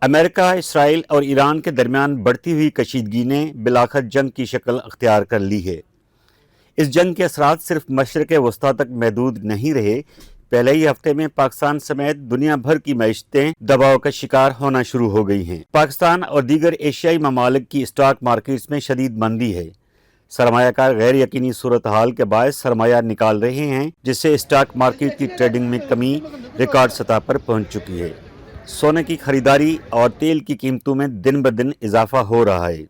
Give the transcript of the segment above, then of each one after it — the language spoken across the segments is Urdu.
امریکہ، اسرائیل اور ایران کے درمیان بڑھتی ہوئی کشیدگی نے بالآخر جنگ کی شکل اختیار کر لی ہے۔ اس جنگ کے اثرات صرف مشرق وسطیٰ تک محدود نہیں رہے۔ پہلے ہی ہفتے میں پاکستان سمیت دنیا بھر کی معیشتیں دباؤ کا شکار ہونا شروع ہو گئی ہیں۔ پاکستان اور دیگر ایشیائی ممالک کی اسٹاک مارکیٹس میں شدید مندی ہے۔ سرمایہ کار غیر یقینی صورتحال کے باعث سرمایہ نکال رہے ہیں، جس سے اسٹاک مارکیٹ کی ٹریڈنگ میں کمی ریکارڈ سطح پر پہنچ چکی ہے۔ سونے کی خریداری اور تیل کی قیمتوں میں دن بدن اضافہ ہو رہا ہے۔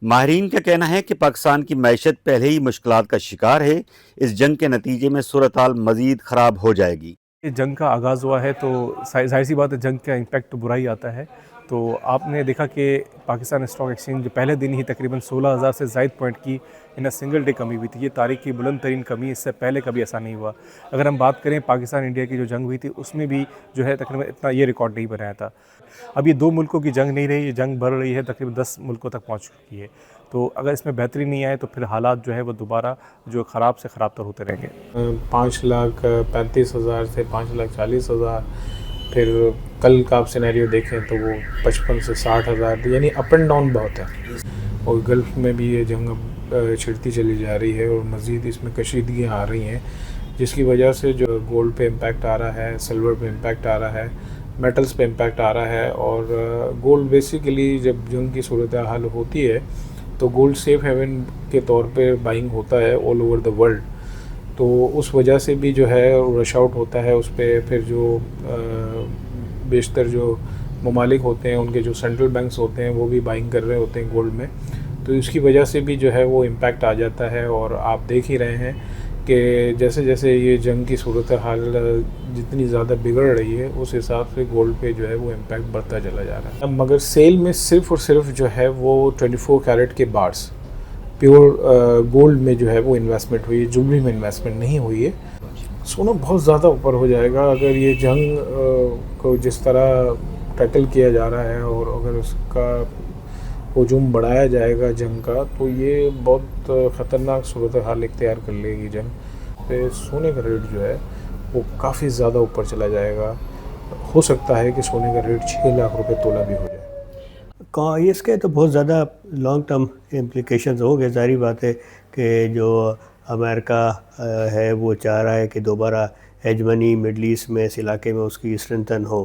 ماہرین کا کہنا ہے کہ پاکستان کی معیشت پہلے ہی مشکلات کا شکار ہے۔ اس جنگ کے نتیجے میں صورتحال مزید خراب ہو جائے گی۔ جنگ کا آغاز ہوا ہے تو ظاہر سی بات ہے جنگ کا امپیکٹ تو برا ہی آتا ہے۔ تو آپ نے دیکھا کہ پاکستان اسٹاک ایکسچینج پہلے دن ہی تقریباً 16,000 سے زائد پوائنٹ کی سنگل ڈے کمی ہوئی تھی۔ یہ تاریخ کی بلند ترین کمی، اس سے پہلے کبھی ایسا نہیں ہوا۔ اگر ہم بات کریں پاکستان انڈیا کی جو جنگ ہوئی تھی، اس میں بھی جو ہے تقریباً اتنا یہ ریکارڈ نہیں بنایا تھا۔ اب یہ 2 ملکوں کی جنگ نہیں رہی، یہ جنگ بڑھ رہی ہے، تقریباً 10 ملکوں تک پہنچ چکی ہے۔ تو اگر اس میں بہتری نہیں آئے تو پھر حالات جو ہے وہ دوبارہ جو خراب سے خراب تر ہوتے رہیں گے۔ 5,35,000 سے 5,40,000، پھر کل کا آپ سینیریو دیکھیں تو وہ 55 سے 60,000، یعنی اپ اینڈ ڈاؤن بہت ہے۔ اور گلف میں بھی یہ جنگ اب چھڑتی چلی جا رہی ہے اور مزید اس میں کشیدگیاں آ رہی ہیں، جس کی وجہ سے جو گولڈ پہ امپیکٹ آ رہا ہے، سلور پہ امپیکٹ آ رہا ہے، میٹلز پہ امپیکٹ آ رہا ہے۔ اور گولڈ بیسیکلی جب جنگ کی صورتحال ہوتی ہے تو گولڈ سیف ہیون کے طور پہ بائنگ ہوتا ہے آل اوور دا ورلڈ، تو اس وجہ سے بھی جو ہے رش آؤٹ ہوتا ہے اس پہ۔ پھر جو بیشتر جو ممالک ہوتے ہیں ان کے جو سینٹرل بینکس ہوتے ہیں وہ بھی بائنگ کر رہے ہوتے ہیں گولڈ میں، تو اس کی وجہ سے بھی جو ہے وہ امپیکٹ آ جاتا ہے۔ اور آپ دیکھ ہی رہے ہیں کہ جیسے جیسے یہ جنگ کی صورتحال جتنی زیادہ بگڑ رہی ہے اس حساب سے گولڈ پہ جو ہے وہ امپیکٹ بڑھتا چلا جا رہا ہے۔ مگر سیل میں صرف اور صرف جو ہے وہ 24 کیرٹ کے بارس پیور گولڈ میں جو ہے وہ انویسٹمنٹ ہوئی ہے، جوبلی میں انویسٹمنٹ نہیں ہوئی ہے۔ سونا بہت زیادہ اوپر ہو جائے گا اگر یہ جنگ کو جس طرح ٹیکل کیا جا رہا ہے، اور اگر اس کا ہجوم بڑھایا جائے گا جنگ کا، تو یہ بہت خطرناک صورتحال اختیار کر لے گی جنگ پہ۔ سونے کا ریٹ جو ہے وہ کافی زیادہ اوپر چلا جائے گا۔ ہو سکتا ہے کہ سونے کا ریٹ 6 لاکھ روپے تولہ بھی ہو جائے۔ اس کے تو بہت زیادہ لانگ ٹرم امپلیکیشنز ہو گئے۔ ظاہری بات ہے کہ جو امریکہ ہے وہ چاہ رہا ہے کہ دوبارہ ہیجمنی مڈل ایسٹ میں اس علاقے میں اس کی اسٹرینتھن ہو،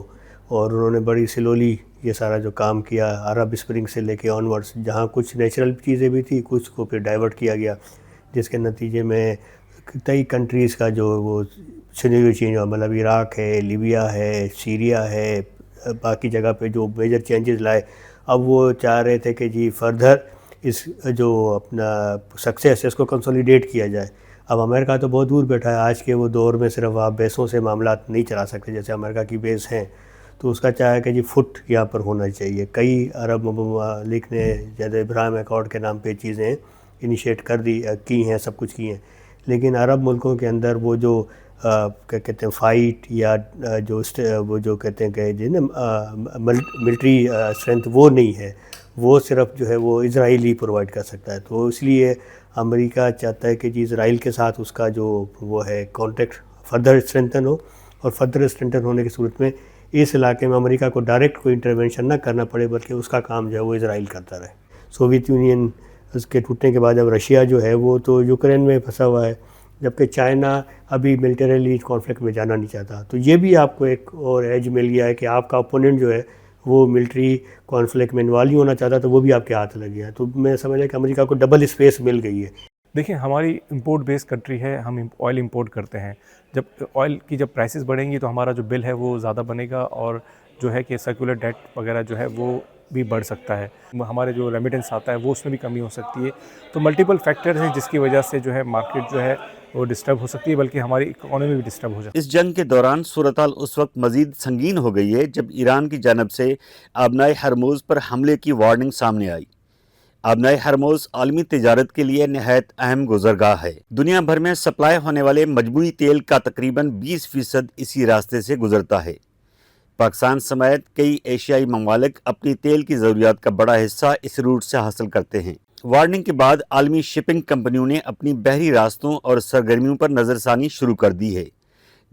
اور انہوں نے بڑی سلولی یہ سارا جو کام کیا عرب اسپرنگ سے لے کے آنورڈز، جہاں کچھ نیچرل چیزیں بھی تھی، کچھ کو پھر ڈائیورٹ کیا گیا، جس کے نتیجے میں کئی کنٹریز کا جو وہ سینیریو چینج ہوا، مطلب عراق ہے، لیبیا ہے، سیریا ہے، باقی جگہ پہ جو میجر چینجز لائے۔ اب وہ چاہ رہے تھے کہ جی فردر اس جو اپنا سکسیس ہے اس کو کنسولیڈیٹ کیا جائے۔ اب امریکہ تو بہت دور بیٹھا ہے، آج کے وہ دور میں صرف آپ بیسوں سے معاملات نہیں چلا سکتے جیسے امریکہ کی بیس ہیں، تو اس کا چاہا کہ جی فٹ یہاں پر ہونا چاہیے۔ کئی عرب ممالک نے جیسے ابراہیم ایکارڈ کے نام پہ چیزیں انیشیٹ کی ہیں، سب کچھ کی ہیں، لیکن عرب ملکوں کے اندر وہ جو کیا کہتے ہیں فائٹ یا وہ جو کہتے ہیں کہ ملٹری اسٹرینتھ وہ نہیں ہے، وہ صرف جو ہے وہ اسرائیل ہی پرووائڈ کر سکتا ہے۔ تو اس لیے امریکہ چاہتا ہے کہ جی اسرائیل کے ساتھ اس کا جو وہ ہے کانٹیکٹ فردر اسٹرینتھن ہو، اور فردر اسٹرینتھن ہونے کی صورت میں اس علاقے میں امریکہ کو ڈائریکٹ کوئی انٹرونشن نہ کرنا پڑے، بلکہ اس کا کام جو ہے وہ اسرائیل کرتا رہے۔ سوویت یونین اس کے ٹوٹنے کے بعد اب رشیا جو ہے وہ تو یوکرین میں پھنسا ہوا ہے، جبکہ چائنا ابھی ملٹریلی کانفلکٹ میں جانا نہیں چاہتا۔ تو یہ بھی آپ کو ایک اور ایج مل گیا ہے کہ آپ کا اپوننٹ جو ہے وہ ملٹری کانفلکٹ میں انوالو نہیں ہونا چاہتا، تو وہ بھی آپ کے ہاتھ لگ گیا۔ تو میں سمجھا کہ امریکہ کو ڈبل اسپیس مل گئی ہے۔ دیکھیں ہماری امپورٹ بیس کنٹری ہے، ہم آئل امپورٹ کرتے ہیں۔ جب آئل کی جب پرائسز بڑھیں گی تو ہمارا جو بل ہے وہ زیادہ بنے گا، اور جو ہے کہ سرکولر ڈیٹ وغیرہ جو ہے وہ بھی بڑھ سکتا ہے، ہمارے جو ریمیٹنس آتا ہے وہ اس میں بھی کمی ہو سکتی ہے۔ تو ملٹیپل فیکٹرز ہیں جس کی وجہ سے جو ہے مارکیٹ جو ہے وہ ڈسٹرب ہو سکتی ہے، بلکہ ہماری اکانومی بھی ڈسٹرب ہو جاتی ہے۔ اس جنگ کے دوران صورتحال اس وقت مزید سنگین ہو گئی ہے جب ایران کی جانب سے آبنائے ہرموز پر حملے کی وارننگ سامنے آئی۔ آبنائے ہرموز عالمی تجارت کے لیے نہایت اہم گزرگاہ ہے۔ دنیا بھر میں سپلائی ہونے والے مجموعی تیل کا تقریباً 20% اسی راستے سے گزرتا ہے۔ پاکستان سمیت کئی ایشیائی ممالک اپنی تیل کی ضروریات کا بڑا حصہ اس روٹ سے حاصل کرتے ہیں۔ وارننگ کے بعد عالمی شپنگ کمپنیوں نے اپنی بحری راستوں اور سرگرمیوں پر نظر ثانی شروع کر دی ہے۔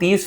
30